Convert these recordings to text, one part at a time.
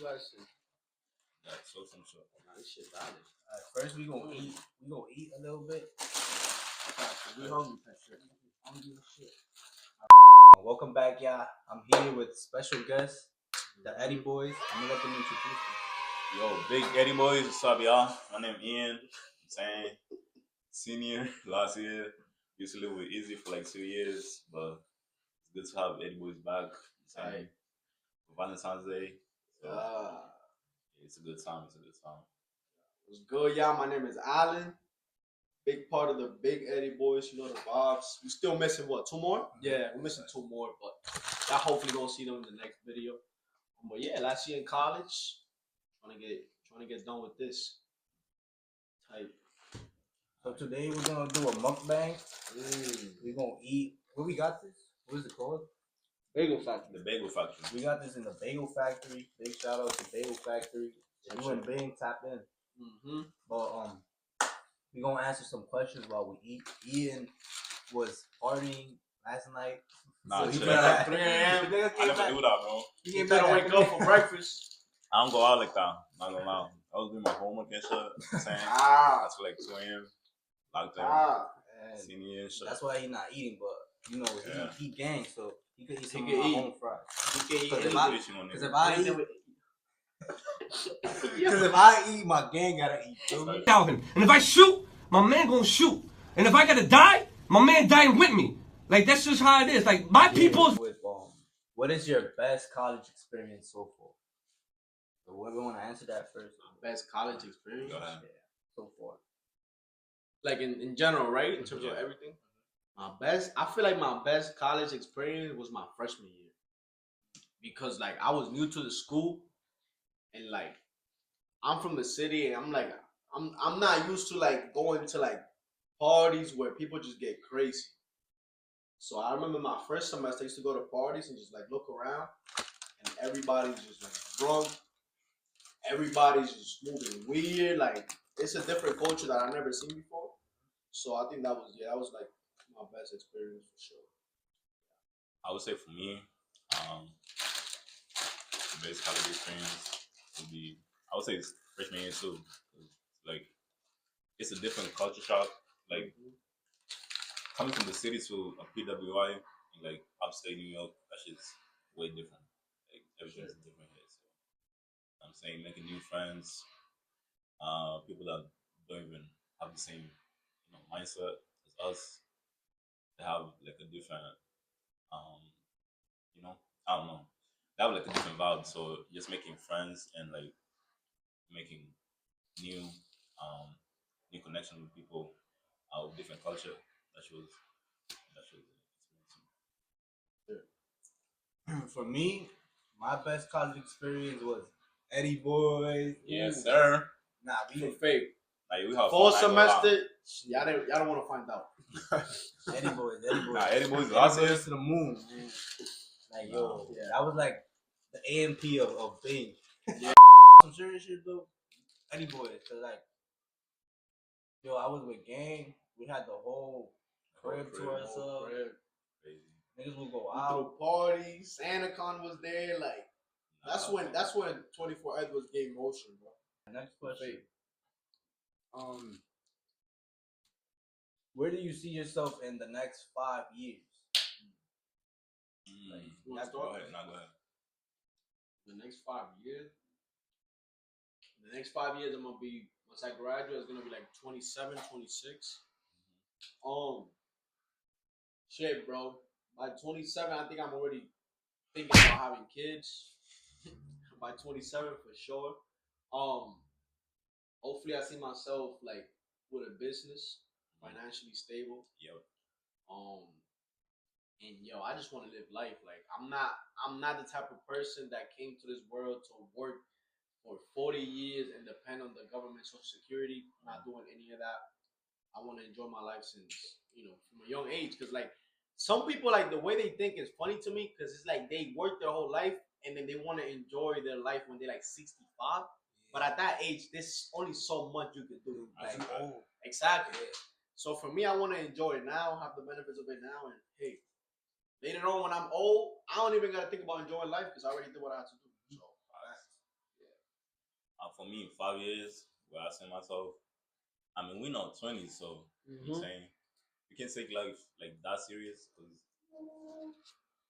you gotta say? That's so some shit. Nah, this shit valid. First we gonna eat. We gonna eat a little bit. We hungry, pet shit. Hungry as shit. Welcome back, y'all. I'm here with special guests, the Eddy Boys. I'm gonna let them introduce you. Yo, big Eddy Boys, what's up, y'all? My name Ian. I'm saying senior last year. Used to live with Izzy for like 2 years, but it's good to have Eddy Boys back. I'm saying for Valentine's Day. So it's a good time. It's a good time. What's good, y'all? My name is Alan. Big part of the big Eddy Boys. You know the vibes. We still missing what? 2 more? Yeah, we're missing 2 more, but y'all hopefully gonna see them in the next video. But yeah, last year in college, trying to get done with this type. So today we're gonna do a mukbang. We're gonna eat. Where we got this? What is it called? Bagel Factory. The Bagel Factory. We got this in the Bagel Factory. Big shout out to Bagel Factory. You and Bing tap in. But we're gonna answer some questions while we eat. Ian was partying last night. Nah, so chill. he got up 3 a.m. I never do that, bro. You better wake up for breakfast. I don't go out like that. Not gonna lie. I was doing my homework and shit. Saying that's for like 2 a.m. Locked in. Senior and shit. That's why he's not eating, but you know he gang, so he could eat some of my home fries. He can eat Because if I eat, my gang gotta eat too. Calvin. And if I shoot, my man gonna shoot. And if I gotta die, my man dying with me. Like, that's just how it is. Like, my people's... What is your best college experience so far? So we want to answer that first. Best college experience? Yeah, so far. Like in general, right? In terms of everything? I feel like my best college experience was my freshman year. Because, like, I was new to the school. And, like, I'm from the city, and I'm like, I'm not used to like going to like parties where people just get crazy. So I remember my first semester, I used to go to parties and just like look around, and everybody's just like drunk. Everybody's just moving weird. Like it's a different culture that I've never seen before. So I think that was like my best experience for sure. I would say for me, the best college experience would be, I would say it's freshman year too. Like, it's a different culture shock. Like, coming from the city to a PWI, in like upstate New York, that shit's way different. Like, everything's different here. So, I'm saying making new friends, people that don't even have the same, mindset as us. They have like a different, I don't know. They have like a different vibe. So just making friends and like making new connection with people with different culture. That was For me, my best college experience was Eddy Boys. Yes, sir. Nah, we for fake. Like we have full semester. Y'all don't want to find out. Eddy Boys. Nah, Eddy Boys Eddy last year to the moon. Man. Like that was like the AMP of Bing. Yeah. Some serious shit though. Eddy Boys, cause like, I was with gang. We had the whole crib to ourselves. Niggas would go out. Parties. SantaCon was there. Like that's when 24 Ed was getting motion, bro. Next question. Where do you see yourself in the next 5 years? Go ahead. The next 5 years. The next 5 years, I'm gonna be, once I graduate, it's gonna be like 27, 26. Shit, bro. By 27, I think I'm already thinking about having kids. By 27, for sure. Hopefully, I see myself like with a business, financially stable. Yep. And I just want to live life. Like I'm not the type of person that came to this world to work for 40 years and depend on the government social security. I'm not doing any of that. I want to enjoy my life since, from a young age. Cause like some people, like the way they think is funny to me. Cause it's like they work their whole life and then they want to enjoy their life when they're like 65. But at that age, there's only so much you can do. Like, exactly. So for me, I want to enjoy it now, have the benefits of it now, and hey, later on when I'm old, I don't even gotta think about enjoying life because I already did what I had to do. So for me, 5 years, where I see myself, I mean, we're not 20s, so I'm saying you can't take life like that serious because,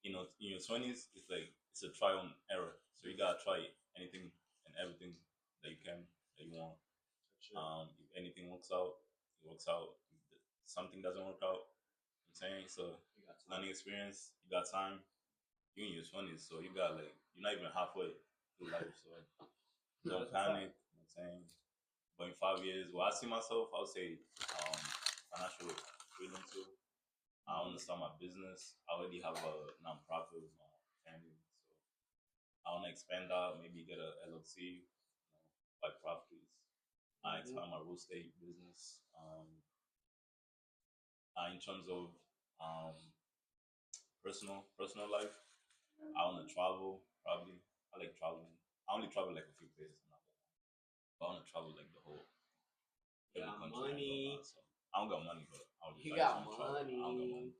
you know, in your 20s, it's like, it's a trial and error. So you gotta try anything and everything that you can, that you want. If anything works out, it works out. If something doesn't work out, I'm saying, so You got time. learning experience, you got time, you in your 20s, so you got like, you're not even halfway through life, so don't panic, you know what I'm saying? But in 5 years, well, I see myself, I would say financial freedom too. I want to start my business. I already have a nonprofit with my family, so I want to expand that, maybe get a LLC, buy properties. I expand my real estate business. In terms of personal life, I want to travel. Probably, I like traveling. I only travel like a few places, but I want to travel like the whole every Got country. money. So I don't got money, but He I got just wanna travel. I don't got money. money.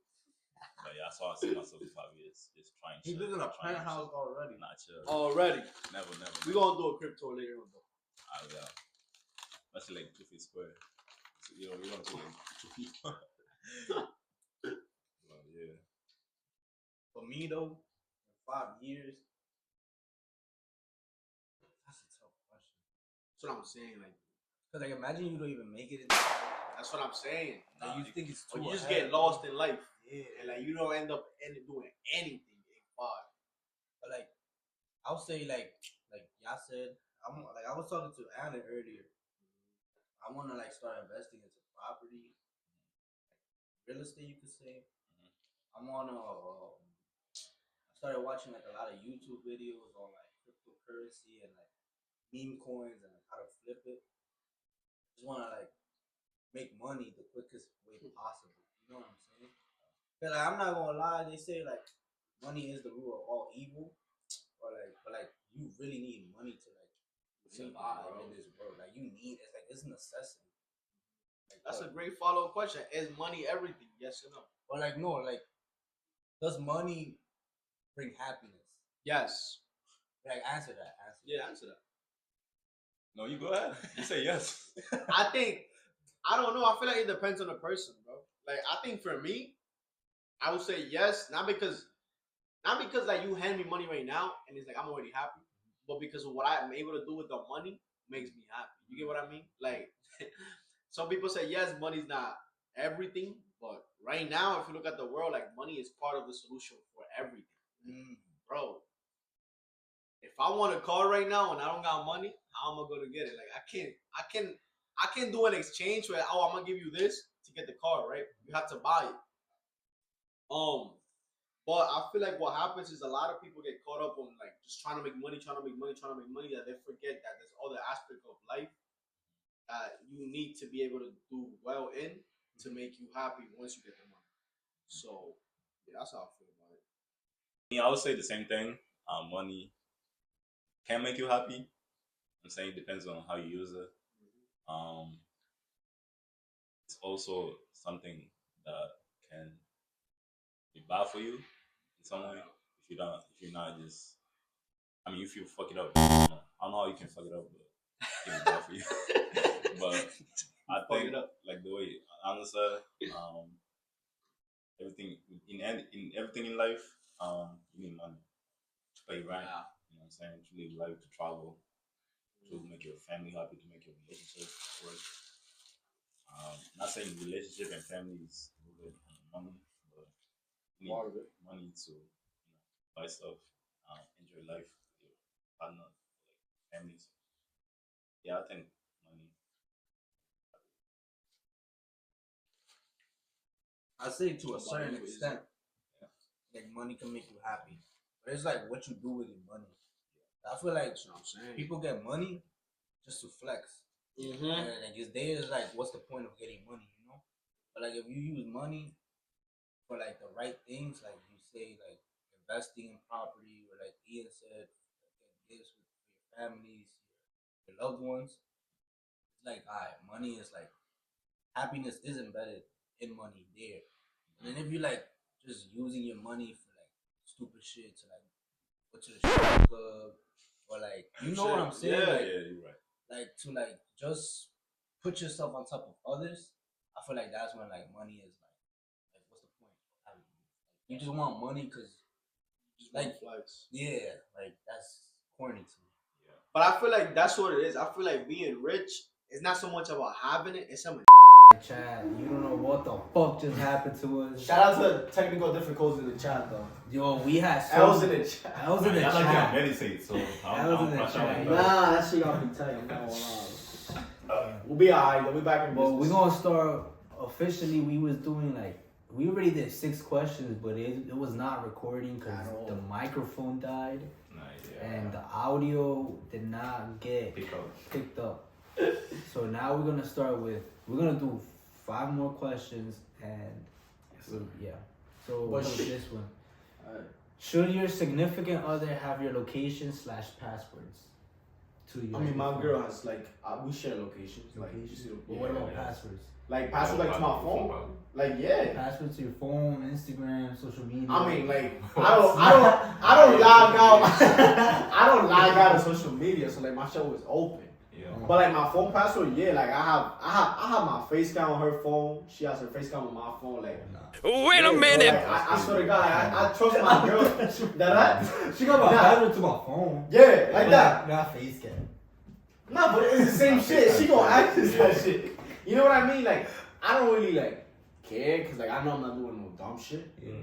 But yeah, so I see myself in 5 years, just trying. He lives in a penthouse already. Not chill. Already. Never. We gonna do a crypto later on though. Yeah. That's like 2 feet square. So, you know, we gonna do it. 2 feet. Well, yeah. For me though, in 5 years, that's a tough question. That's what I'm saying. Like, Cause like imagine you don't even make it. that's what I'm saying. Like you think it's Or too you just ahead, get lost in life, Yeah. and like you don't end up doing anything in 5. But like I'll say like y'all said, I was talking to Anna earlier. I wanna like start investing into property, real estate you could say. I wanna I started watching like a lot of YouTube videos on like cryptocurrency and like meme coins and like how to flip it. Just wanna like make money the quickest way possible. You know what I'm saying? Cause like, I'm not gonna lie, they say like money is the root of all evil. But like you really need money to like survive in this world. Like you need it's a necessity. Like, That's a great follow-up question. Is money everything? Yes or no? But like no, like does money bring happiness? Yes. Like answer that. Yeah, answer that. No, you go ahead. You say yes. I don't know. I feel like it depends on the person, bro. Like I think for me, I would say yes, not because like you hand me money right now and it's like I'm already happy, but because of what I'm able to do with the money makes me happy. You get what I mean? Like some people say yes, money's not everything, but right now, if you look at the world, like money is part of the solution for everything, bro. If I want a car right now and I don't got money, how am I gonna get it? Like I can do an exchange where I'm gonna give you this to get the car, right? You have to buy it. But I feel like what happens is a lot of people get caught up on like just trying to make money, that they forget that there's other aspect of life that you need to be able to do well in to make you happy once you get the money. So yeah, that's how I feel about it. Yeah, I would say the same thing. Money can make you happy. I'm saying it depends on how you use it. It's also something that can be bad for you in some way if you're not just. I mean, if you fuck it up, you know, I don't know how you can fuck it up, but it can be bad for you. But I think like the way Anna said, everything in everything in life, you need money to pay rent. Yeah. You know what I'm saying? To live life, to travel, to make your family happy, to make your relationship work. Not saying relationship and family is good on money, but you need money to buy stuff, enjoy life with your partner, like families. Yeah, I think money. I say to a certain extent, like money can make you happy, but it's like what you do with your money. I feel like people get money just to flex. And like it's there is like, what's the point of getting money, you know? But like if you use money for like the right things, like you say like investing in property or like Ian said, like gifts for your families, your loved ones. It's like money is like happiness is embedded in money there. And then if you like just using your money for like stupid shit to like go to the strip club or like you know what I'm saying? Yeah, like, yeah, you're right. like to like just put yourself on top of others, I feel like that's when like money is like what's the point? You just want money because like flex. yeah, like that's corny to me. Yeah. But I feel like that's what it is. I feel like being rich is not so much about having it, it's something. Chad, you don't know what the fuck just happened to us. Shout out to the technical difficulties in the chat though. Yo, we had I was in the chat. I was in the I like chat. to meditate, so I was in the chat. Nah, that shit got me tight. I'm not gonna lie. We'll be alright. We'll be back in But business. we're gonna start officially. We was doing like we already did 6 questions, but it was not recording because At all. the microphone died Nice. and the audio did not get picked up. So now we're gonna start with we're gonna do 5 more questions and yeah. So What what's shit? this one? Alright. Should your significant other have your location / passwords to you? I mean, my girl has like we share locations. Like, you see, But what about yeah. passwords? like password like to my phone. Like yeah. Passwords to your phone, Instagram, social media. I mean, like I don't log out. I don't log out of social media, so like my show is open. Yeah. But like my phone password, yeah, like I have my face cam on her phone. She has her face cam on my phone. Like, Wait a yeah, minute. so, like, I swear to God, I trust my girl. that She got my Nah. password to my phone. yeah, like that. Not face cam. No, but it's the same shit. She gonna access that shit. You know what I mean? Like, I don't really like care because like I know I'm not doing no dumb shit. Yeah.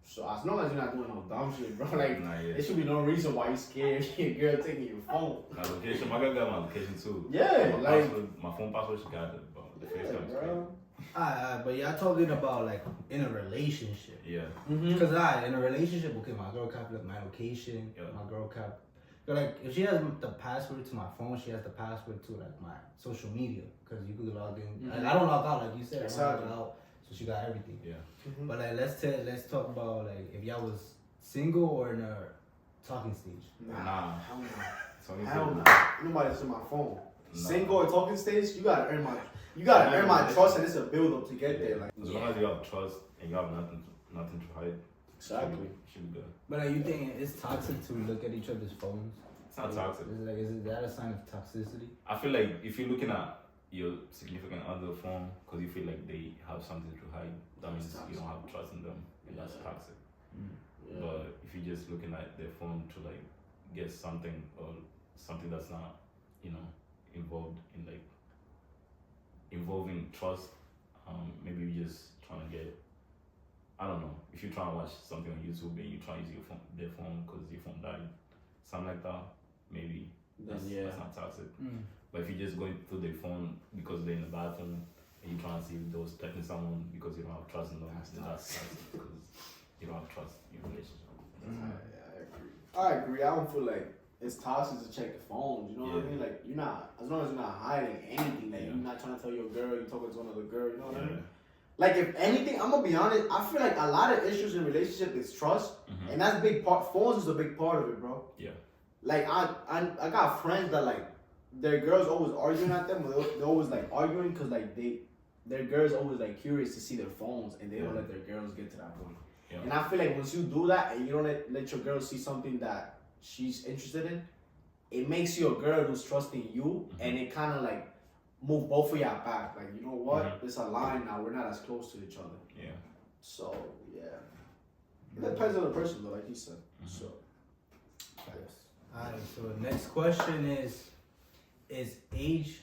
So as long as you're not doing no dumb shit, bro, like Nah, yeah. there should be no reason why you scared your girl taking your phone. My location, my girl got my location too. Yeah, my like password, my phone password, she got it, but the face cam is crazy. bro. But y'all talking about like in a relationship. Yeah. Because in a relationship, okay, my girl kept like my location. Yeah. My girl kept. But like if she has the password to my phone, she has the password to like my social media because you could log in. Like, I don't log out like you said. I Exactly. don't log out, so she got everything. Yeah. But like let's talk about like if y'all was single or in a talking stage. Nah. Hell no. So you Hell feel- no. Nobody's on my phone. No. Single or talking stage, you gotta earn my trust, and it's a build up to get there. Like As long as you have trust and you have nothing to hide, exactly. should be good. But are you think it's toxic to look at each other's phones? It's not toxic. Is that a sign of toxicity? I feel like if you're looking at your significant other phone because you feel like they have something to hide, that means you don't have trust in them, and that's toxic. Yeah. But if you're just looking at their phone to like get something or something that's not, involved in like involving trust, maybe you're just trying to get. I don't know. If you're trying to watch something on YouTube and you try to use their phone because your phone died, something like that, maybe that's not toxic. But if you're just going through their phone because they're in the bathroom and you're trying to see if they was texting someone because you don't have trust in them, then that's toxic because you don't have trust in your relationship. I agree. I don't feel like it's toxic to check the phones. You know what I mean? Like you're not, as long as you're not hiding anything. Like you're not trying to tell your girl you're talking to another girl. You know what I mean? Like if anything, I'm gonna be honest. I feel like a lot of issues in relationship is trust, and that's a big part. Phones is a big part of it, bro. Yeah. Like I got friends that like their girls always arguing at them. They're always like arguing because like their girls always like curious to see their phones, and they don't let their girls get to that point. Yeah. And I feel like once you do that and you don't let your girl see something that she's interested in, it makes you a girl who's trusting you, and it kind of like move both of y'all back. Like, you know what? It's a line now. We're not as close to each other. Yeah. So, yeah. It depends on the person, though, like you said. So, Yes. Alright, so the next question is age,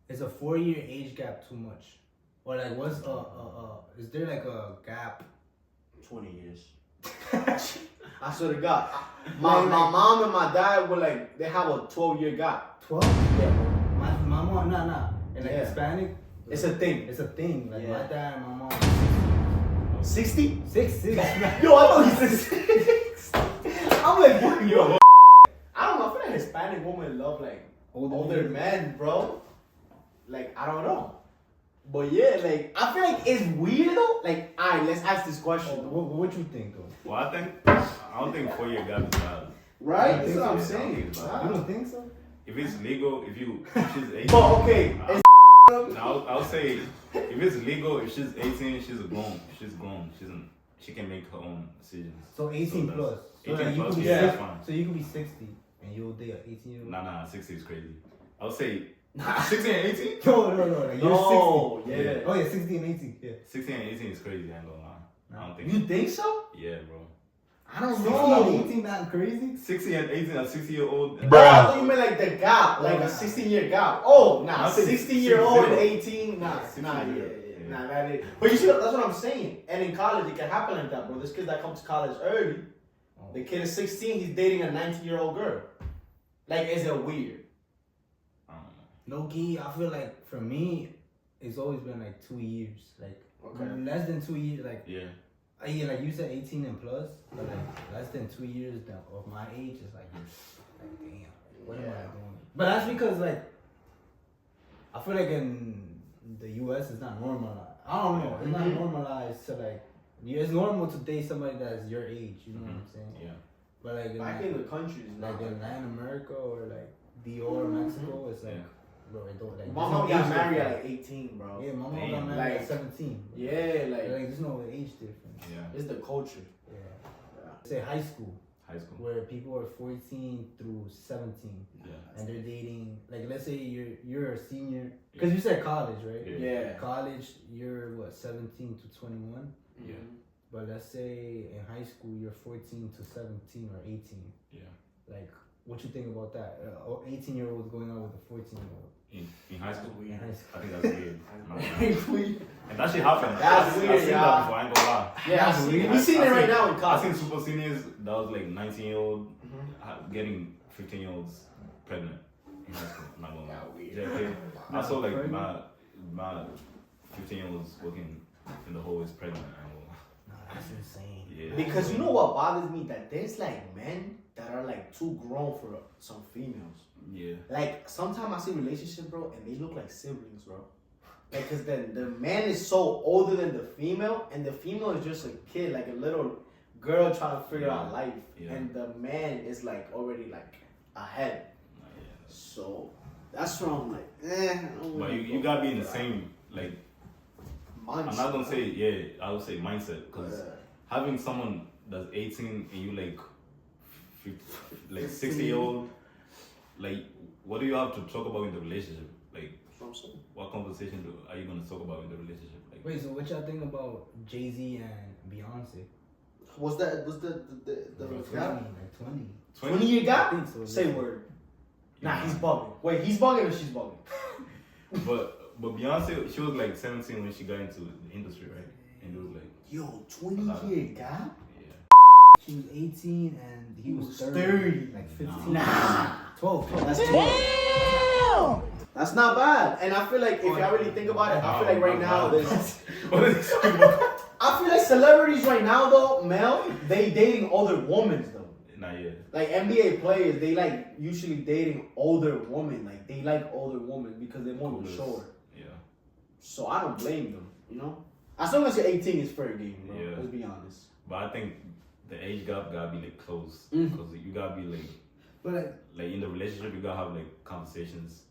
is a 4-year age gap too much? Or like what's is there like a gap? 20 years. I swear to God. My mom and my dad were like, they have a 12-year gap. 12? Yeah. My mom, nah. And like Hispanic? It's a thing. It's a thing. Like my dad and my mom. 60? 6. Yo, I thought he said 6. I'm like, yo. I don't know. I feel like Hispanic women love like older men, bro. Like, I don't know. But yeah, like, I feel like it's weird though. Like, alright, let's ask this question. What you think though? Well, I don't think 4-year gap is bad. Right? That's what I'm so. saying. You don't think so? If it's legal, if she's 18. But okay. I'll say if it's legal, if she's 18, she's grown. She can make her own decisions. So 18 plus. So 18 like you plus, could be yeah, 60, fine. So you could be 60 and you'll date an 18-year-old. Nah, 60 is crazy. I would say 16 and 18. No. Like, you're 60. yeah. Oh yeah, 16 and 18. Yeah. 16 and 18 is crazy. I ain't gonna lie. I don't think. You think so? Yeah, bro. I don't 16 know. and 18 not crazy? 60 and 18, a 60-year-old. I thought you meant like the gap, like a 16-year gap. Oh, nah, I'll say 60-year-old and 60. 18, nah, 60 nah, year. yeah. Nah, that is. But you see, that's what I'm saying. And in college, it can happen like that, bro. There's kids that come to college early. The kid is 16, he's dating a 19-year-old girl. Like, is it weird? I don't know. No key, I feel like for me, it's always been like 2 years. Like less than 2 years, like yeah, like you said 18 and plus, but like less than 2 years of my age is like damn, what am I doing? But that's because like I feel like in the US it's not normalized. I don't know, it's not normalized to like it's normal to date somebody that's your age, you know what I'm saying? Yeah. But like Back in the country, like in Latin America or like Dior, Mexico, it's like bro, it don't like. my mom got married at like 18, bro. Yeah, my mom Damn. got married Like, at 17. Yeah, Like there's no age difference. Yeah. it's the culture. Yeah. Say high school, High school. where people are 14 through 17, Yeah. and they're dating. Like let's say you're a senior, because you said college, right? Yeah. College, you're what 17 to 21. Yeah. But let's say in high school you're 14 to 17 or 18. Yeah. Like, what you think about that? 18-year-old going out with a 14-year-old. In high school. In high school. I think that's weird. And that shit happened. That's I've weird, seen y'all. that before. I ain't gonna lie. Yeah, That's we weird. seen it right now in I've college. seen super seniors that was like 19-year-old getting 15-year-olds pregnant in high school. I'm not gonna lie. JK. I saw like my 15-year-olds working in the hallways pregnant. Nah, that's insane. Yeah. Because you know what bothers me? That there's like men that are like too grown for some females. Yeah. Like sometimes I see relationships, bro, and they look like siblings, bro. Like, cause then the man is so older than the female, and the female is just a kid, like a little girl trying to figure out life, and the man is like already like ahead. So that's where I'm like, I don't But really you go gotta be for in the that. same like. Mindset. I'm not gonna say I would say mindset because having someone that's 18 and you like 60-year-old, like what do you have to talk about in the relationship? Like what conversation are you gonna talk about in the relationship? Like, Wait, so what y'all think about Jay-Z and Beyonce? Was the gap? Like 20. 20-year gap? I think so, Say yeah. word. Nah, he's bugging. Wait, he's bugging or she's bugging? but Beyonce, she was like 17 when she got into the industry, right? And it was like, Yo, 20-year gap? yeah. She was 18 and he was 30. 30. Like 15. Nah. 12. That's too much. That's not bad. And I feel like if I really think about it, I feel like right now there's I feel like celebrities right now though, Mel, they dating older women though. Not yet. Like NBA players, they like usually dating older women. Like they like older women because they're more mature. Yeah. So I don't blame them, you know? As long as you're 18, it's fair game, bro. Yeah. Let's be honest. But I think the age gap gotta be like close because you gotta be like But in the relationship you gotta have like conversations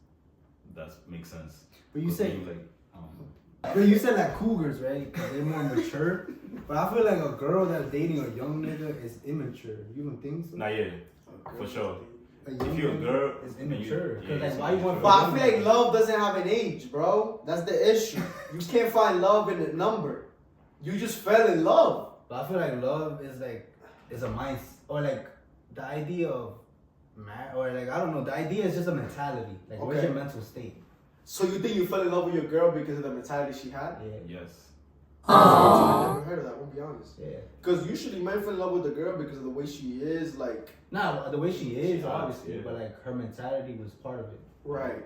that make sense. But you 'Cause say- then you, like But you said like cougars, right? 'Cause they're more mature. But I feel like a girl that's dating a young nigga is immature. You don't think so? not yet, for sure. A young If you're a nigga girl is and you- immature. 'Cause yeah, like, it's why you want? immature. But I feel like love doesn't have an age, bro. That's the issue. You can't find love in a number. You just fell in love. But I feel like love is a mind, or like the idea of or like I don't know. The idea is just a mentality. Like what's Okay. your mental state? So you think you fell in love with your girl because of the mentality she had? Yeah. Yes. I've never heard of that, I'll be honest. Yeah. Because usually men fall in love with the girl because of the way she is, like... Nah, the way she is, Yeah, obviously, yeah. but like her mentality was part of it. Right.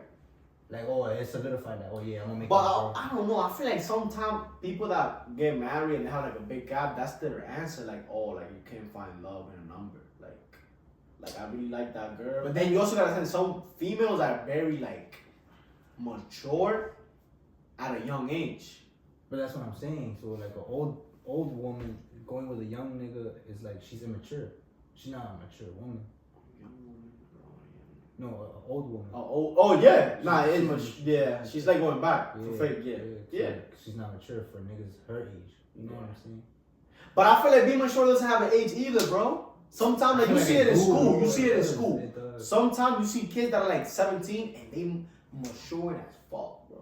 Like, oh, it solidified that. Oh yeah, I'm gonna make. But it a girl. I don't know, I feel like sometimes people that get married and they have like a big gap, that's their answer. Like, oh, like you can't find love in a number. Like I really like that girl. But then you also gotta understand some females are very like mature at a young age. But that's what I'm saying. So like an old woman going with a young nigga is like she's immature. She's not a mature woman. No, an old woman. Oh yeah. Nah, it's much. Yeah, she's like going back for fake. Yeah. Like, she's not mature for niggas her age. You know what I'm saying? But I feel like being mature doesn't have an age either, bro. Sometimes like I you feel see like it in it school. You does. see it in It school. does. Sometimes you see kids that are like 17 and they mature as fuck, bro.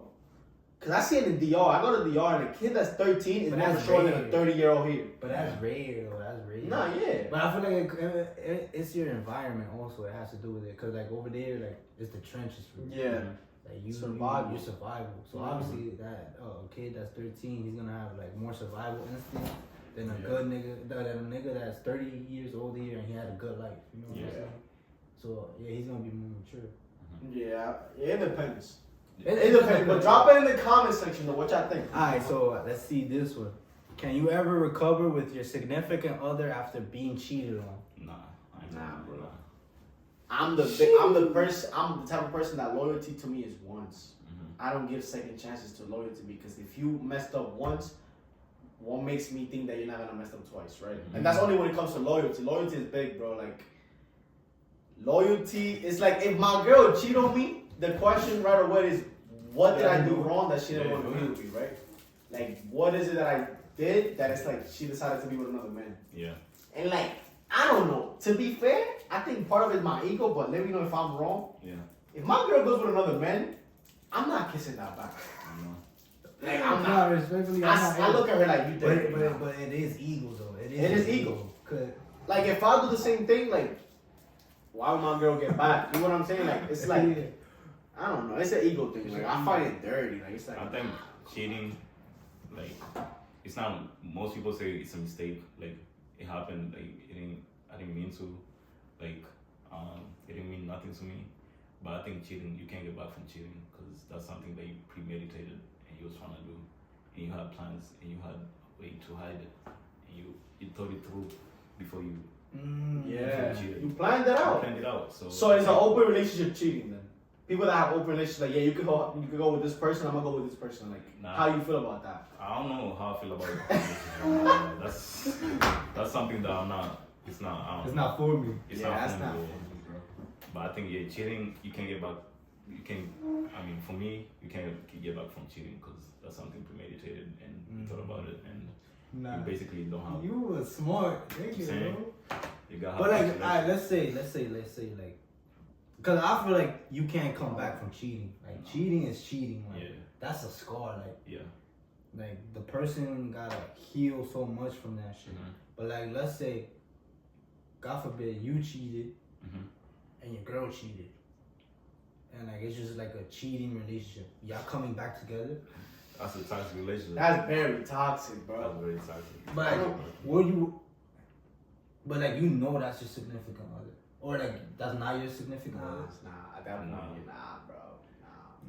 Cause I see it in DR. I go to DR and a kid that's 13 is But more that's mature than a rare. 30-year-old here. But that's rare, though. That's rare. Nah, yeah. But I feel like it's your environment also. It has to do with it. Cause like over there, like it's the trenches for you. Yeah. Like you Survival. your survival. So obviously that kid that's 13, he's gonna have like more survival instinct than a good nigga. Than a nigga that's 30 years old here and he had a good life. You know what I'm saying? So yeah, he's gonna be more mature. Yeah, it depends. It It depends. But drop it in the comment section of what y'all think. Alright, so let's see this one. Can you ever recover with your significant other after being cheated on? Nah, Nah, bro. Nah. I'm the type of person that loyalty to me is once. I don't give second chances to loyalty because if you messed up once, what makes me think that you're not gonna mess up twice, right? And that's only when it comes to loyalty. Loyalty is big, bro. Like loyalty is like if my girl cheat on me, the question right away is what did I do wrong that she didn't want to be with me, right? Like what is it that I did that it's like she decided to be with another man? Yeah. And like I don't know. To be fair, I think part of it is my ego, but let me know if I'm wrong. Yeah. If my girl goes with another man, I'm not kissing that back. Like I'm not. Respectfully, I look at her like you did. But it is ego though. It is ego. Cause Like if I do the same thing, like why would my girl get back? You know what I'm saying? Like it's like I don't know. It's an ego thing. Like I find it dirty. Like it's like I think cheating, like, it's not. Most people say it's a mistake. Like it happened. Like I didn't mean to. Like it didn't mean nothing to me. But I think cheating, you can't get back from cheating because that's something that you premeditated and you was trying to do, and you had plans and you had a way to hide it, and you thought it through before you. yeah, cheated. you planned it out. You planned it out. So it's an open relationship cheating then. People that have open relationships, like yeah, you could go with this person. I'm gonna go with this person. Like Nah. how you feel about that? I don't know how I feel about it. That's something that I'm not. It's not. I don't it's know. not for me. It's Yeah, not that's for not me. for me, bro. But I think cheating, you can get back. You can. I mean, for me, you can't get back from cheating because that's something premeditated and you thought about it and you basically don't have. You were smart, thank you, Saying, bro. You got. But like, alright, let's say like, cause I feel like you can't come back from cheating. Like cheating is cheating. Like Yeah. that's a scar. Like Yeah. like the person gotta heal so much from that shit. But like, let's say, God forbid, you cheated and your girl cheated, and like it's just like a cheating relationship. Y'all coming back together. That's a toxic relationship. That's very toxic, bro. That's very toxic. But like, were you? But like you know that's your significant other, or like that's not your significant other. Nah, at that point, Nah. nah, bro.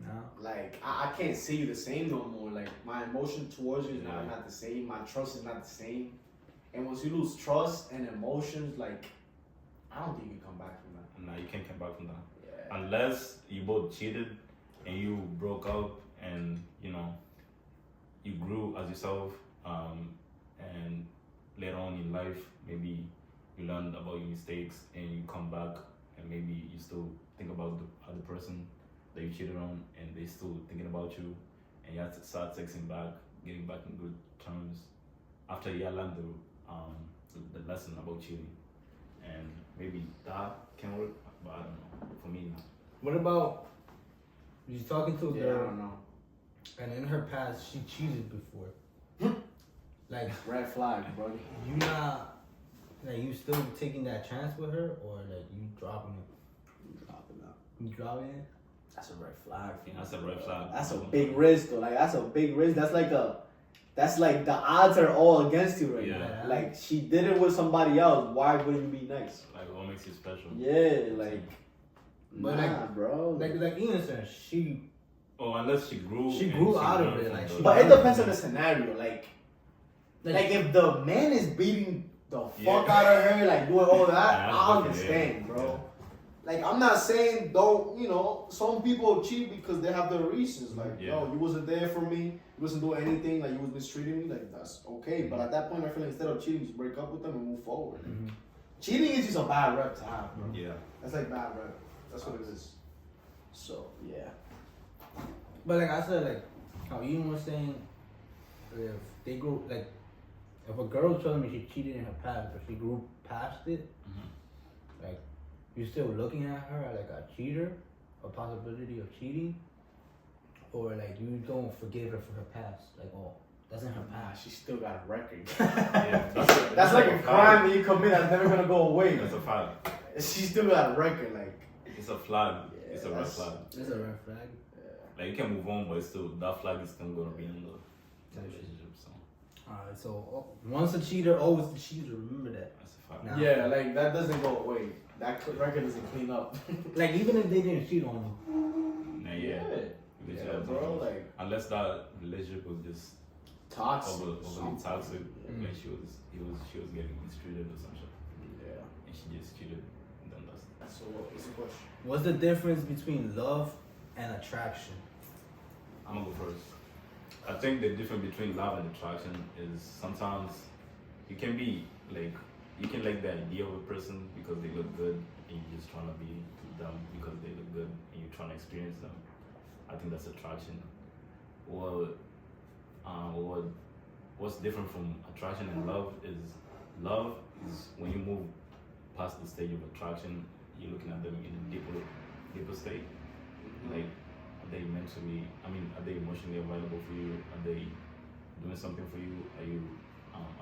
Nah. No. Like I can't see you the same no more. Like my emotion towards you is Yeah. not the same. My trust is not the same. And once you lose trust and emotions, like I don't think you can come back from that. Nah, you can't come back from that Yeah. unless you both cheated and you broke up and you grew as yourself. And later on in life, maybe you learned about your mistakes and you come back and maybe you still think about the other person that you cheated on and they still thinking about you and you have to start texting back, getting back in good terms after you learned the lesson about cheating. And maybe that can work, but I don't know. For me, no. What about you talking to a Yeah, I girl don't know. and in her past she cheated before? Like Red flag, bro. you not like you still taking that chance with her, or like you dropping it? You dropping it? That's a red flag. For me, That's a red flag. That's a big risk, though. Like that's a big risk. That's like the odds are all against you right Yeah. now. Like she did it with somebody else. Why wouldn't you be nice? Like, what makes you special? Yeah, like. But nah, like, bro. Like innocent. She Oh, unless she grew. She and grew out of learned it, from like, the- she- But it depends on the scenario. Like if the man is beating the fuck out of her, like doing all that, Yeah, I that's understand, different, bro. yeah. Like I'm not saying don't, some people cheat because they have their reasons. Like, Yeah. yo, you wasn't there for me, you wasn't doing anything, like you was mistreating me, like that's okay. But at that point I feel like instead of cheating, just break up with them and move forward. Cheating is just a bad rep to have, bro. Yeah. That's like bad rep. That's what it is. So yeah. But like I said, like how you were saying, if they grow like if a girl tells me she cheated in her past, but she grew past it, like, you still looking at her like a cheater, a possibility of cheating, or like you don't forgive her for her past, like, oh, that's in her Nah, past. she still got a record. Yeah, That's like a crime that you commit that's never gonna go away. That's a fact. She still got a record, like. It's a flag. Yeah, It's a red flag. That's a red flag. Like you can move on, but it's still that flag is still gonna be in the relationship. So Alright, so once a cheater, always a cheater. Remember that. that's a fact. Nah. Yeah, like that doesn't go away. That record doesn't clean up. Like even if they didn't cheat on you. Nah, yeah. Yeah, bro. Like unless that relationship was just toxic. overly toxic, Mm. like she was getting mistreated or something, Yeah. and she just cheated. Then that's So what's the question? What's the difference between love and attraction? I'm gonna go first. I think the difference between love and attraction is sometimes you can be like you can like the idea of a person because they look good and you're just trying to be with them because they look good and you're trying to experience them. I think that's attraction. Well, what's different from attraction and love is when you move past the stage of attraction, you're looking at them in a deeper state. Like, are they mentally, are they emotionally available for you? Are they doing something for you? Are you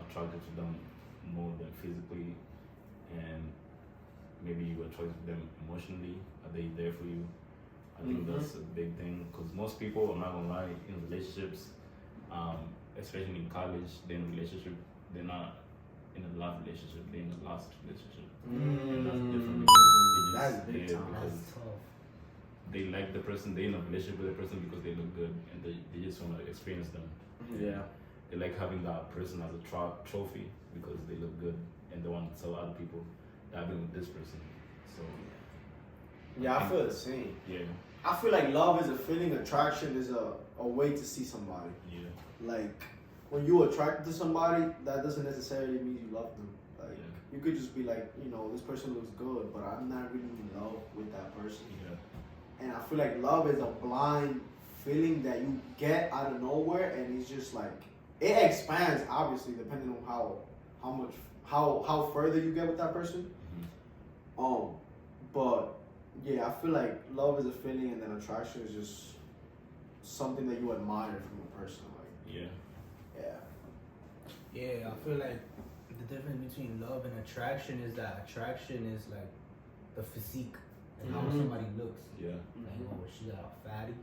attracted to them more than physically? And maybe you attracted to them emotionally. Are they there for you? I think that's a big thing because most people, I'm not gonna lie, in relationships, especially in college, they're in a relationship, they're not in a love relationship, they're in a lust relationship. And that's different because That's they big just time. because That's tough. they like the person, they're in a relationship with the person because they look good and they just want to experience them. Yeah. They like having that person as a trophy because they look good and they want to tell other people that I've been with this person. So Yeah, I feel the same. yeah, I feel like love is a feeling, attraction is a way to see somebody. yeah, Like when you attracted to somebody, that doesn't necessarily mean you love them. Like Yeah. you could just be like, this person looks good, but I'm not really in love with that person. yeah, And I feel like love is a blind feeling that you get out of nowhere, and it's just like it expands, obviously, depending on how further you get with that person. But yeah, I feel like love is a feeling, and then attraction is just something that you admire from a person. Like yeah. Yeah, I feel like the difference between love and attraction is that attraction is like the physique and how somebody looks. Yeah. Like, oh, she got a fatty.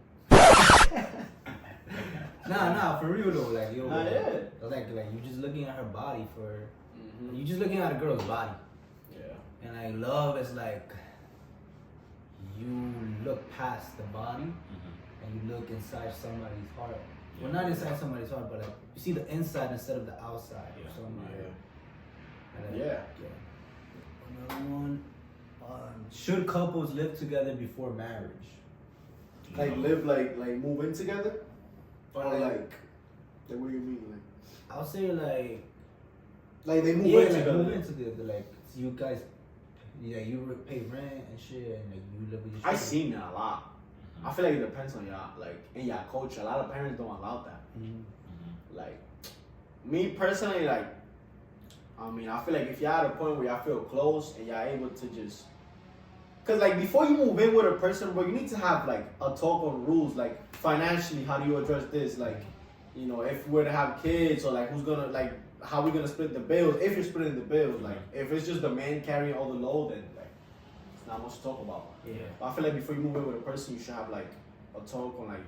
Nah, for real though. Like, yo, like you just looking at her body you just looking at a girl's body. Yeah. And like love is like you look past the body and you look inside somebody's heart. Well, not inside somebody's heart, but like you see the inside instead of the outside of somebody. And, Yeah. Another one. Should couples live together before marriage? Like live like move in together? Or Like- like what do you mean? I'll say like Like they move yeah, in like together. move in together. Like so you guys, you pay rent and shit, and like you live with your. I children. seen that a lot. I feel like it depends on y'all, like in your culture. A lot of parents don't allow that. Like me personally, like I feel like if y'all at a point where y'all feel close and y'all able to just, cause like before you move in with a person, bro, you need to have like a talk on rules, like financially, how do you address this? Like, if we're to have kids or like who's gonna like how we gonna split the bills? If you're splitting the bills, like if it's just the man carrying all the load, then like it's not much to talk about. Yeah. But I feel like before you move in with a person, you should have like a talk on like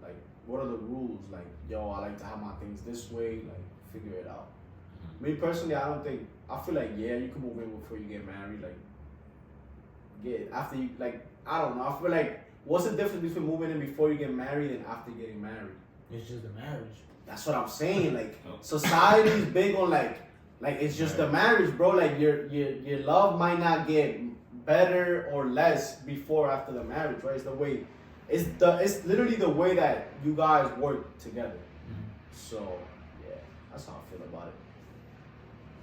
like what are the rules? Like yo, I like to have my things this way. Like figure it out. Me personally, I feel like you can move in before you get married. Like after you I don't know. I feel like what's the difference between moving in before you get married and after getting married? It's just the marriage. That's what I'm saying. Like society is big on like it's just the marriage, bro. Like your love might not get better or less before or after the marriage, right? It's the way, it's literally the way that you guys work together. So yeah, that's how I feel about it.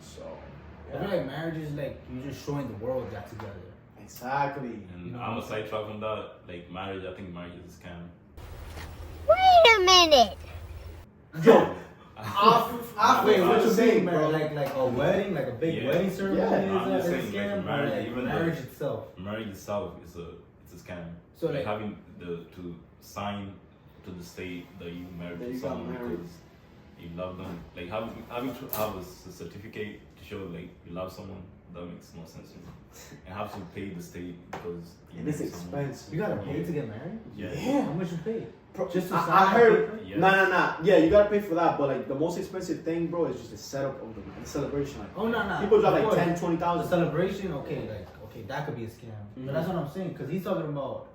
So I feel like marriage is like you just showing the world that together. exactly. And I'm a sidetrack on that. Like marriage, I think marriage is a scam. Wait a minute. Yo, I Wait, feel what the you same, saying, bro. man? Like a wedding, like a big wedding ceremony I'm is just a saying, scam, like, or marriage, like even marriage the itself. marriage itself is a scam. So like like, having to sign to the state that you married That to you got someone married. because you love them. Like having to have a certificate to show like you love someone, that makes no sense to me. And have to pay the state because you And it's married someone. expensive. you gotta pay to get married? Yeah. How much you pay? Bro, Just to I sign a heard. paper? Yes. Nah. Yeah, you gotta pay for that, but like the most expensive thing, bro, is just the setup of the celebration. Like, Oh no. people drop like Of course. 10, The 20,000. celebration, okay, that could be a scam. Mhm. But that's what I'm saying, because he's talking about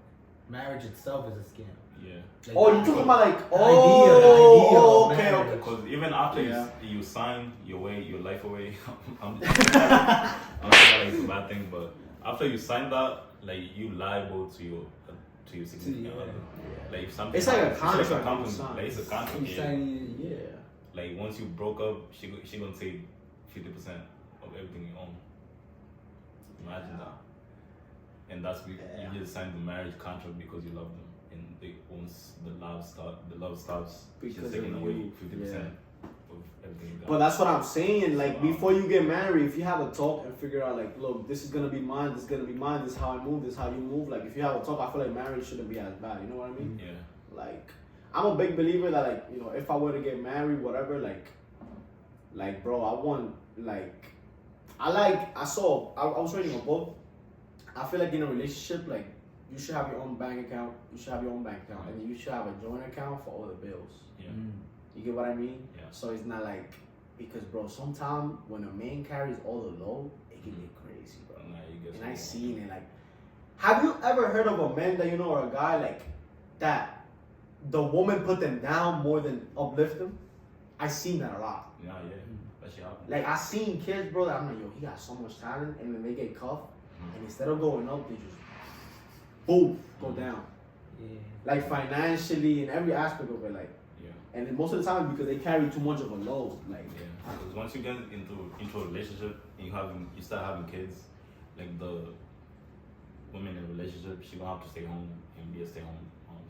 marriage itself is a scam. Yeah. Like, Oh, you talking about like the idea of okay, marriage. okay. Because even after Yeah. you sign your life away, I'm just I'm not saying like it's a bad thing, but after you sign that, like you liable to your significant yeah. other. Like if something It's like a happens- contract It's like a you contract. sign. Like it's a contract. You Yeah. sign, Yeah. Like once you broke up, she gonna take 50% of everything you own. Imagine that. And that's you just signed the marriage contract because you love them, and once the love stops, she's Because taking of away you. 50% of everything. You got. But that's what I'm saying. Like Wow. before you get married, if you have a talk and figure out like, look, this is gonna be mine, this is gonna be mine, this is how I move, this is how you move. Like if you have a talk, I feel like marriage shouldn't be as bad. You know what I mean? Yeah. Like I'm a big believer that like, you know, if I were to get married, whatever, like bro, I want like I was reading a book. I feel like in a relationship, like you should have your own bank account, and you should have a joint account for all the bills. Yeah. You get what I mean? Yeah. So it's not like because bro, sometimes when a man carries all the load, it can get crazy, bro. Nah, you get And I some- seen it. Like, have you ever heard of a man that you know or a guy like that? The woman put them down more than uplift them. I seen that a lot. Yeah. That shit happen. Like I seen kids, bro. That I'm like, yo, he got so much talent, and then they get cuffed, and instead of going up, they just boom go down. Yeah. Like financially and every aspect of it, like. Yeah. And then most of the time because they carry too much of a load, like. Yeah. Because once you get into a relationship and you start having kids, like the woman in a relationship, she gonna have to stay home and be a stay home.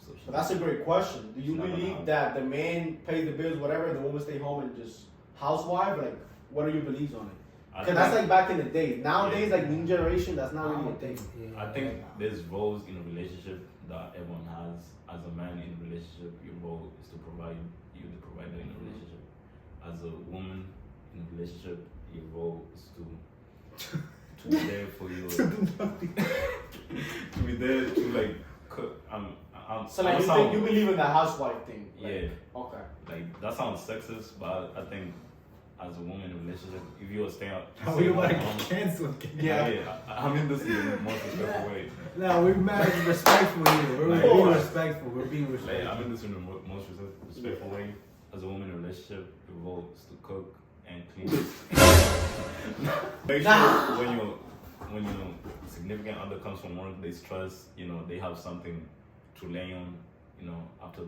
So But that's a great question. Do you She's not gonna believe have- that the man pays the bills, whatever, and the woman stay home and just housewife? Like, what are your beliefs on it? I Because that's think- like back in the day. Nowadays, Yeah. like new generation, that's not really a thing. I think there's roles in a relationship that everyone has. As a man in a relationship, your role is to provide. You're the provider in a relationship. As a woman in a relationship, your role is to be there for you. To be there to like cook. So like, you believe in the housewife thing? Like, Yeah. Okay. Like that sounds sexist, but I think as a woman in a relationship, if you are staying out, How we about to cancel? I mean this in the most respectful way. No, we're mad respectful here. We're Like, being like- respectful. We're being Like respectful. I mean this in the most respectful way. As a woman in a relationship, your role is to cook and clean. Make sure when your significant other comes from work, they stress, they have something to lay on, after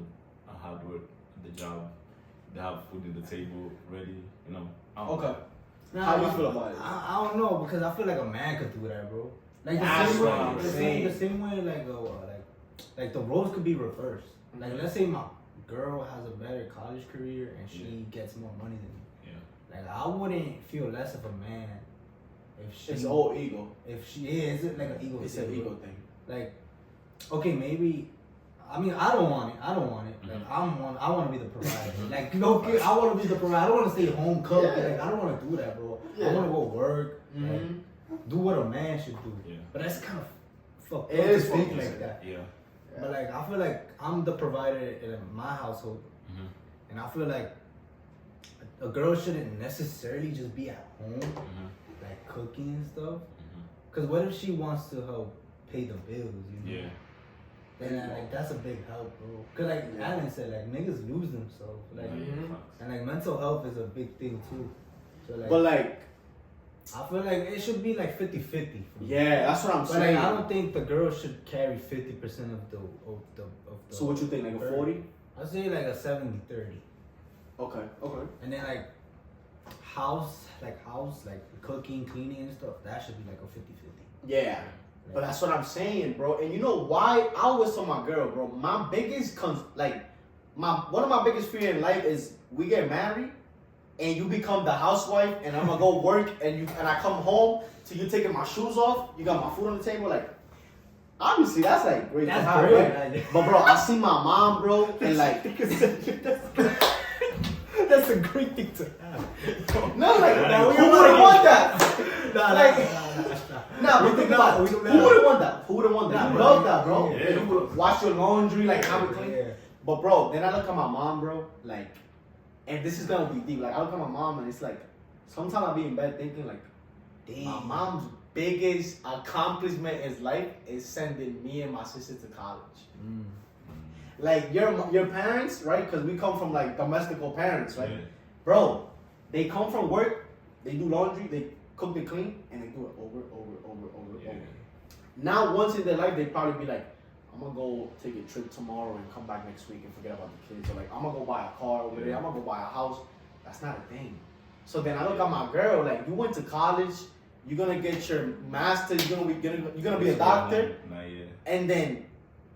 a hard work at the job, they have food in the table ready, I don't know. Okay. Nah, How you feel about it? I don't know, because I feel like a man could do that, bro. Like the That's same what way, I'm the same way, like the roles could be reversed. Like let's say my girl has a better college career and she gets more money than me. Yeah. Like I wouldn't feel less of a man if she. It's all ego. If she is it like an ego? It's thing, an bro? ego thing. Like, okay, maybe. I mean, I don't want it. Like, Mm-hmm. I want to be the provider. Like, no kid, I want to be the provider. I don't want to stay home cook. Yeah. Like, I don't want to do that, bro. Yeah. I want to go work. Mhm. Like, do what a man should do. Yeah. But that's kind of fucked It up is to think fucked up. like that. Yeah. But like, I feel like I'm the provider in my household, Mhm. and I feel like a girl shouldn't necessarily just be at home, Mhm. like cooking and stuff. Mhm. Cause what if she wants to help pay the bills? You know? Yeah. Then like that's a big help, bro. Cause like Alan said, like niggas lose themselves, like, Mhm. Facts. and like mental health is a big thing too. So like, But like, I feel like it should be like 50-50. for me. yeah, that's what I'm But saying. like I don't think the girl should carry 50% of the. So what you think, like a 40? I'd say like a 70-30. Okay. Okay. And then like house, like cooking, cleaning and stuff, that should be like a 50-50. Yeah. But that's what I'm saying, bro. And you know why? I always tell my girl, bro, my biggest one of my biggest fear in life is we get married and you become the housewife, and I'm gonna go work, and I come home to you taking my shoes off, you got my food on the table, like, obviously that's like great. That's to have, great. right? But bro, I see my mom, bro, and like, that's a great thing to have. no, like, Nah, who wouldn't want that? Nah, Nah, but think about it. Who wouldn't want that? Who wouldn't want that? Nah, You love that, bro. Yeah. And you would wash your laundry, like, have it clean. Yeah. But bro, then I look at my mom, bro, like, and this is gonna be deep. Like, I look at my mom, and it's like, sometimes I'll be in bed thinking, like, my mom's biggest accomplishment in life is sending me and my sister to college. Like, your parents, right? Because we come from, like, domestical parents, right? Yeah. Bro, they come from work, they do laundry, they cook, they clean, and they do it over. Yeah. Now, once in their life, they probably be like, I'm gonna go take a trip tomorrow and come back next week and forget about the kids. Or like, I'm gonna go buy a car over there. I'm gonna go buy a house. That's not a thing. So then I look at my girl, like, you went to college, you're gonna get your master's, you're gonna be a doctor, Nah, yeah. and then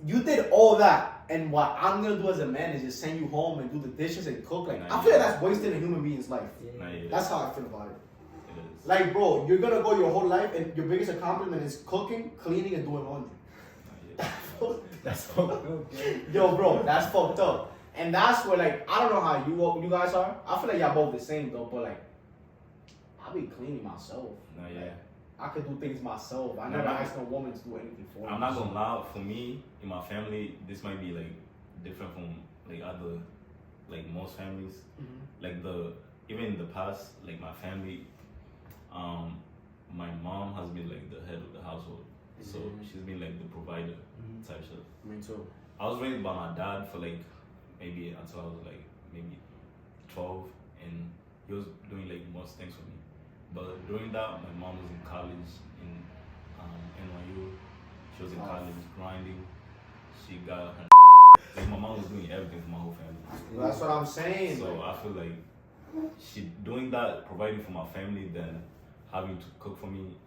you did all that. And what I'm gonna do as a man is just send you home and do the dishes and cook. Like, I feel like that's wasting a human being's life. Nah, yeah. That's how I feel about it. It is. Like, bro, you're gonna go your whole life and your biggest accomplishment is cooking, cleaning, and doing laundry. Nah, yeah. That's fucked up, man. Yo, bro, that's fucked up. And that's where, like, I don't know how you guys are. I feel like y'all both the same though, but like, I be cleaning myself. Nah, yeah. I could do things myself. I never asked no woman to do anything for me. I'm not gonna lie, for me, in my family, this might be like different from like other, like most families. Like even in the past, like my family, my mom has been like the head of the household. So she's been like the provider type shit. Me too. I was raised by my dad for like maybe until I was like maybe 12, and he was doing like most things for me. But during that, my mom was in college in NYU. She was in college grinding. She got her like my mom was doing everything for my whole family. That's what I'm saying. So I feel like she doing that, providing for my family, then having to cook for me,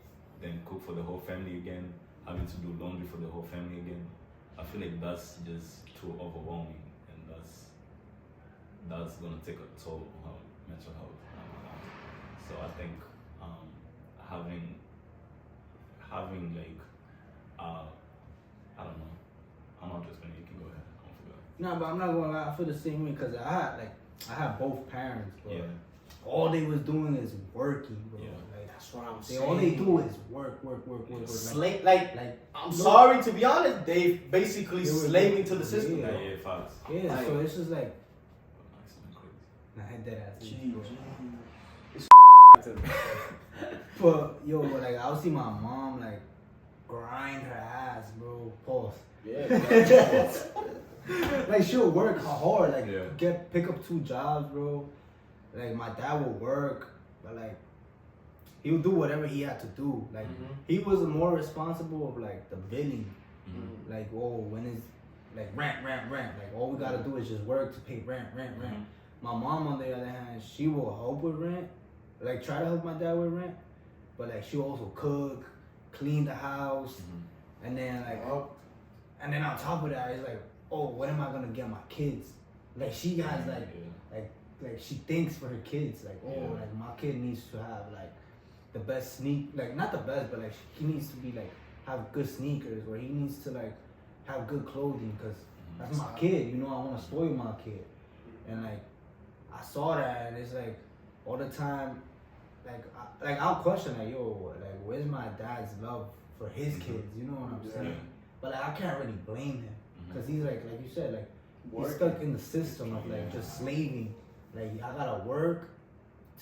then cook for the whole family again, having to do laundry for the whole family again. I feel like that's just too overwhelming, and that's gonna take a toll on her mental health. So I think having like I don't know. I'm not just gonna. You can go ahead. I forgot. No, but I'm not gonna lie. I feel the same way because I had both parents, but Yeah. all they was doing is working, bro. Yeah. Like, That's what I'm they saying. all they do is work. Like, I'm sorry to be honest, they basically They were- slaving to the system. Yeah. Yeah, facts. Yeah, Like- so it's just like, Nice and crazy. nah, I had that ass. Gee, bro. It's But yo, like I would see my mom like grind her ass, bro. Pause. yeah. Like she'll work hard, like Yeah. pick up 2 jobs, bro. Like my dad would work, but like he would do whatever he had to do. Like he was more responsible of like the billing. Like, oh, when is like rent. Like all we gotta do is just work to pay rent. My mom, on the other hand, she will help with rent, like try to help my dad with rent, but like she also cook, clean the house, and then like, and then on top of that, it's like, oh, what am I gonna get my kids? Like she has like she thinks for her kids, like, oh, like my kid needs to have like the best like not the best, but like he needs to be like have good sneakers, or he needs to like have good clothing, because that's my kid, you know. I want to spoil my kid. And like I saw that, and it's like all the time, like I'll question like, yo, like where's my dad's love for his kids, you know what I'm saying? But like I can't really blame him, because he's like you said, like he's stuck in the system of like just slaving. Like I gotta work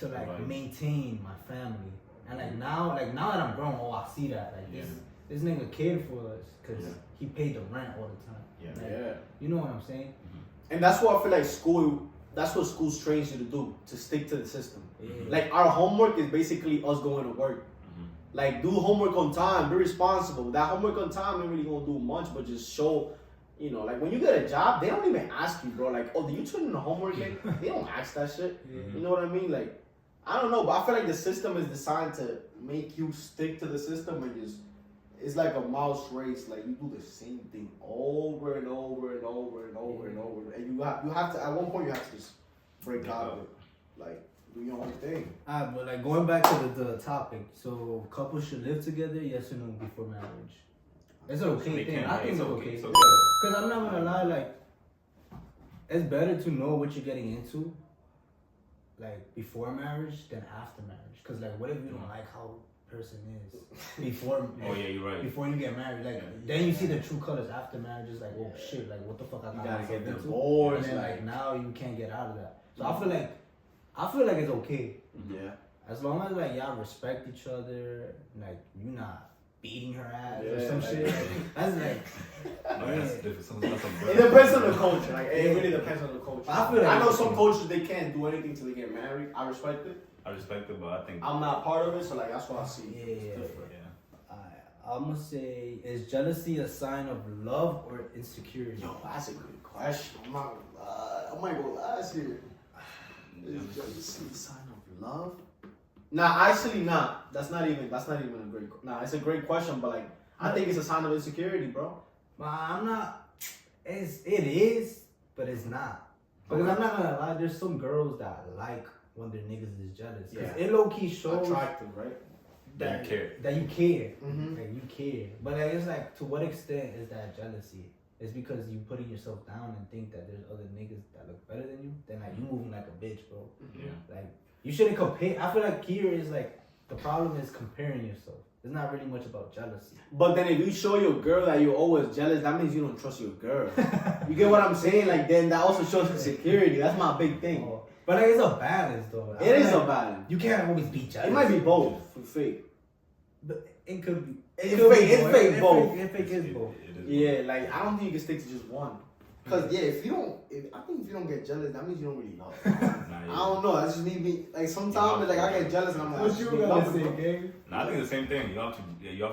to like maintain my family. And like now that I'm grown, oh, I see that, like this nigga cared for us because he paid the rent all the time. Like, you know what I'm saying? And that's what I feel like that's what schools trains you to do, to stick to the system. Like our homework is basically us going to work. Like do homework on time, be responsible. That homework on time ain't really gonna do much, but just show, you know, like when you get a job, they don't even ask you, bro. Like, oh, do you turn in the homework yet? They don't ask that shit. You know what I mean? Like, I don't know, but I feel like the system is designed to make you stick to the system, and just, it's like a mouse race. Like you do the same thing over and over and over and over and over, and you have to, at one point you have to just break out of it. Like do your own thing. But like going back to the topic, so couples should live together, yes or no, before marriage? It's an okay thing. I think it's okay. Because I'm not gonna lie, like, it's better to know what you're getting into, like, before marriage than after marriage. Because, like, what if you don't like how a person is before? Oh yeah, you're right. Before you get married, like, then you see the true colors. After marriage, it's like, oh shit, like, what the fuck I You got gotta myself get into? divorced. And then, like, now you can't get out of that. So I feel like it's okay. Yeah. As long as like y'all respect each other, like you not beating her ass or Yeah, some like- shit. That's like No, that's different. That's some It depends on the culture. Like it really depends on the culture. I feel like I know it's some okay. cultures they can't do anything till they get married. I respect it. I respect it, but I think I'm not part of it, so like that's what I see. Yeah. It's different. I'm gonna say, is jealousy a sign of love or insecurity? Yo, that's a good question. I'm not gonna lie. I might go last here. Is jealousy a sign of love? Nah, actually, nah. That's not even a great. Nah, it's a great question, but like I think it's a sign of insecurity, bro. I'm not. It is, but it's not. Because I'm not gonna lie. There's some girls that like when their niggas is jealous. Cause Yeah. it low key shows Attractive, right? that you care. That you care. Mhm. Like you care. But like it's like, to what extent is that jealousy? It's because you putting yourself down and think that there's other niggas that look better than you. Then like you moving like a bitch, bro. Yeah. Like you shouldn't compare. I feel like here is like the problem is comparing yourself. It's not really much about jealousy. But then if you show your girl that you're always jealous, that means you don't trust your girl. You get what I'm saying? Like then that also shows insecurity. That's my big thing. Oh, but like it's a balance though. I It feel is like a balance. You can't always be jealous. It might be both for fake. But it could be. It's It could fake. be It's both. fake both. It fake is both. It is. Yeah, like I don't think you can stick to just one. Cause yeah, if I think if you don't get jealous, that means you don't really love. Nah, I don't know. That's just me. Like sometimes, like I get jealous and I'm like, I What just you be gonna loving, say, bro. gang? Nah, I think the same thing. You have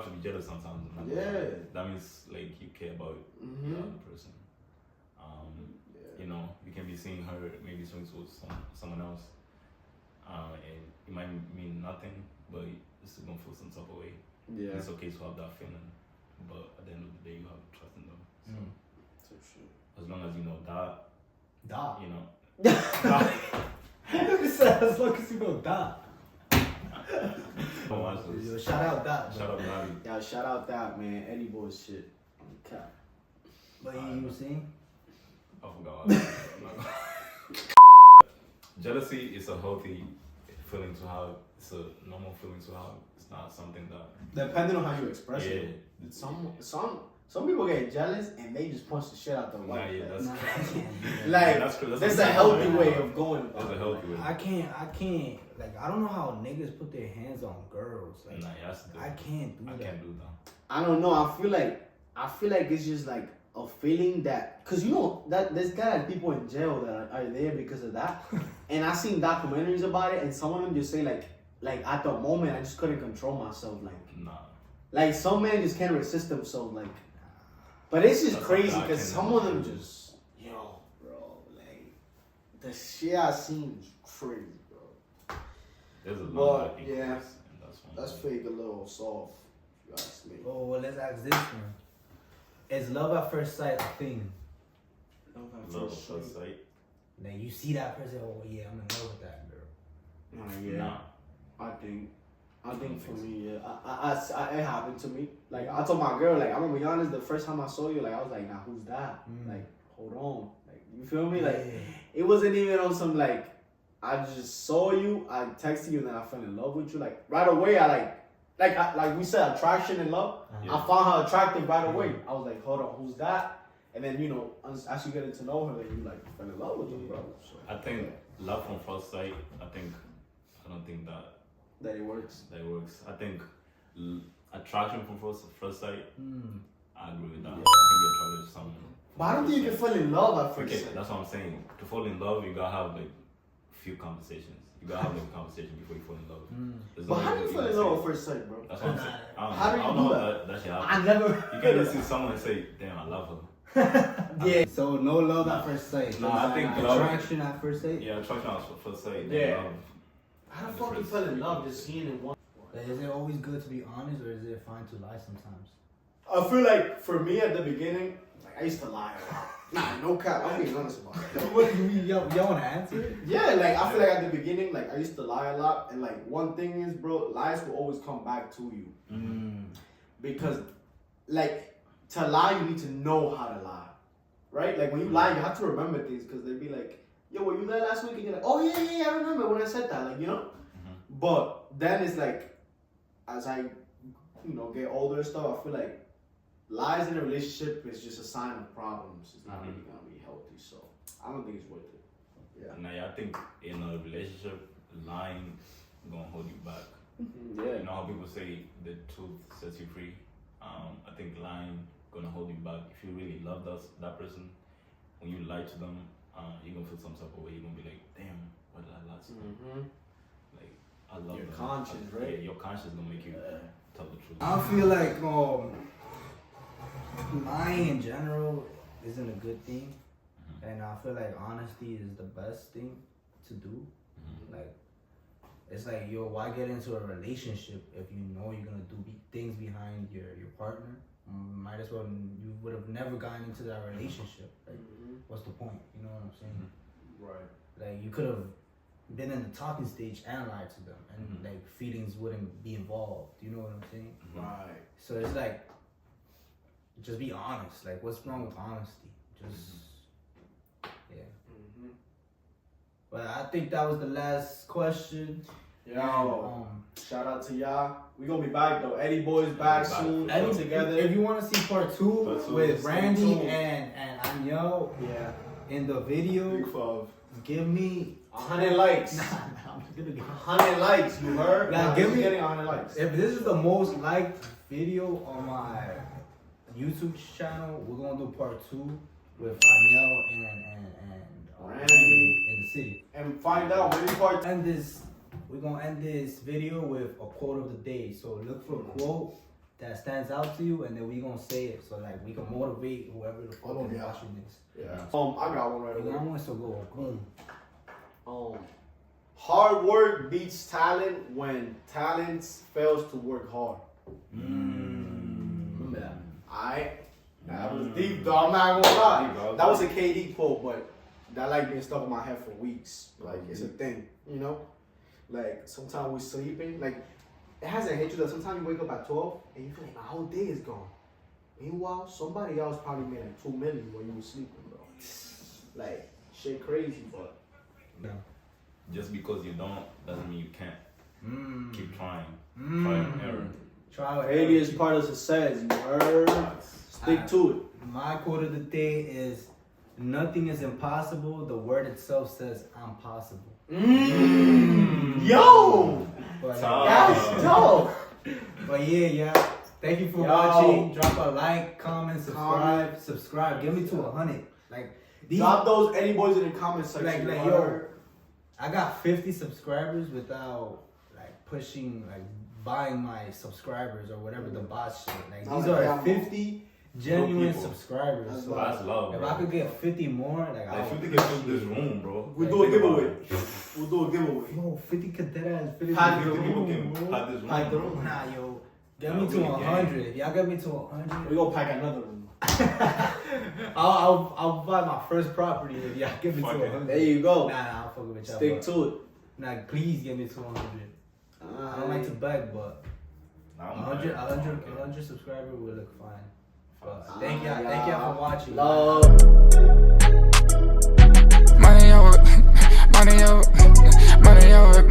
to be jealous sometimes. Yeah. That means like you care about the Mhm. other person. You know, you can be seeing her maybe swing to someone else, and it might mean nothing, but you're still gonna feel some type of way. Yeah. It's okay to have that feeling, but at the end of the day, you have to trust in them. So So shit. as long as you know that, Die. you know, He said as long as you know die. don't watch this. Yo, shout out that. Shout out Navi. Yeah, shout out that man, Eddy Boyz shit. Okay. But you were saying? I forgot. Jealousy is a healthy feeling to have. It's a normal feeling to have. It's not something that. Depending on how you express Yeah. it. Some people get jealous and they just punch the shit out the Nah, wife. yeah, that's Nah, I can't do that. like that's true. That's there's what a I'm healthy saying. way of going about There's a it. healthy way. I can't. Like, I don't know how niggas put their hands on girls. Like, Nah, yeah, that's the- I can't do I that. can't do that. I don't know. I feel like it's just like a feeling that, cause you know that there's got people in jail that are there because of that, and I seen documentaries about it, and some of them just say like at the moment I just couldn't control myself, Nah. like some men just can't resist themselves, like. But it's just That's crazy what I because can some of them imagine. just bro, like the shit I seen is crazy, bro. There's a But, lot of yeah, and that's one. That's fake a little soft, if you ask me. Oh, well, let's ask this one. Is love at first sight a thing? Love at first sight. Like, you see that person, oh yeah, I'm in love with that girl. Yeah. Nah. I think for me, yeah, it happened to me. Like I told my girl, like I'm gonna be honest, the first time I saw you, like I was like, nah, who's that? Like, hold on, like you feel me? Like it wasn't even on some like I just saw you, I texted you, and then I fell in love with you. Like right away, I like we said, attraction and love. Yeah. I found her attractive right away. I was like, hold on, who's that? And then you know, as you getting to know her, then you like fell in love with her, bro. So, I think love from first sight. I don't think that that it works. works. I think attraction from first sight. I agree with that. Yeah. I can get attracted to someone. But I don't think you can fall in love at first Okay, sight. that's what I'm saying. To fall in love, you gotta have like few conversations. You gotta have like a conversation before you fall in love. There's But no how way do you can fall in say- love at first sight, bro? That's what I'm saying. How do you I don't do know that? that shit happens. I never. You can't just see someone and say, "Damn, I love her." Yeah. So no love at first sight. No, I think love- attraction at first sight. Yeah, attraction at first sight. Yeah. Love. How the fuck you fell in love just seeing it once? Like, is it always good to be honest, or is it fine to lie sometimes? I feel like for me at the beginning, like I used to lie a lot. Nah, no cap. I'm being honest about it. What do you mean? Y'all want to answer it? Yeah, like I feel like at the beginning, like I used to lie a lot, and like one thing is, bro, lies will always come back to you because, like, to lie you need to know how to lie, right? Like when you lie, you have to remember things because they'd be like, "Yo, were you there last week?" And you're like, "Oh yeah, I remember when I said that," like you know. But then it's like, as I, get older and stuff, I feel like lies in a relationship is just a sign of problems. It's not really gonna be healthy, so I don't think it's worth it. Yeah. Now, I think in a relationship, lying gonna hold you back. Yeah. You know how people say the truth sets you free. I think lying gonna hold you back. If you really love that person, when you lie to them, you're gonna feel some type of way. You're gonna be like, damn, why did I lie to them? Like, I love Your them. conscience, right? Yeah, your conscience gonna make you tell the truth. I feel like lying in general isn't a good thing, and I feel like honesty is the best thing to do. Like, it's like, yo, why get into a relationship if you know you're gonna do things behind your partner? Might as well, you would have never gotten into that relationship. Like, what's the point? You know what I'm saying? Right. Like, you could have been in the talking stage and lied to them, and like feelings wouldn't be involved. You know what I'm saying? Right. So it's like, just be honest. Like, what's wrong with honesty? Just, yeah. But I think that was the last question. Yo, shout out to y'all. We gonna be back though. Eddy Boyz back soon. Eddie, Together. If you want to see part two with Randy and Anyo Yeah. in the video, Big Fov. give me 100 likes. Nah, I'm gonna get 100 likes. You heard? Nah, give me- getting 100 likes. If this is the most liked video on my YouTube channel, we're gonna do part two with Anyo and Randy in the city. And find out when part. We're gonna end this video with a quote of the day. So look for a quote that stands out to you, and then we gonna say it so like we can motivate whoever the fuck is watching this. Yeah. I got one right You away. want one, so go. Boom. Hard work beats talent when talent fails to work hard. Remember that. Alright. That was deep though, I'm not gonna lie. That was a KD quote, but that like been stuck in my head for weeks. Like it's a thing, you know? Like sometimes we're sleeping, like it hasn't hit you that sometimes you wake up at 12 and you feel like my whole day is gone. Meanwhile, somebody else probably made like 2 million while you were sleeping, bro. Like shit crazy, but Just because you don't doesn't mean you can't. Keep trying. Try and error. failure is part of success, you heard? Stick to it. My quote of the day is, nothing is impossible. The word itself says, I'm possible. Yo! But, That's dope! but yeah. Thank you for watching. Drop a like, comment, subscribe. Give me to 100. Like, Drop those Eddy Boyz in the comment section. Like, yo, I got 50 subscribers without like pushing, like buying my subscribers or whatever the bots shit. Like, these are 50 genuine subscribers. So That's love, if bro. I could get 50 more, like, If you could get through this room, bro. We'll do a giveaway. We'll do a giveaway. Yo, 50 caderas, 50 Pack the People room, can bro. have this room. Pack the room. Nah, yo, get me to 100. If y'all get me to 100, We gonna pack another room. I'll buy my first property if y'all get me to 100. There you go. Nah, I'll fuck with y'all. Stick to it. Nah, please get me to 100. I don't like to beg, but 100 subscribers will look fine. But thank y'all for watching. Love. Money over, money over, money over.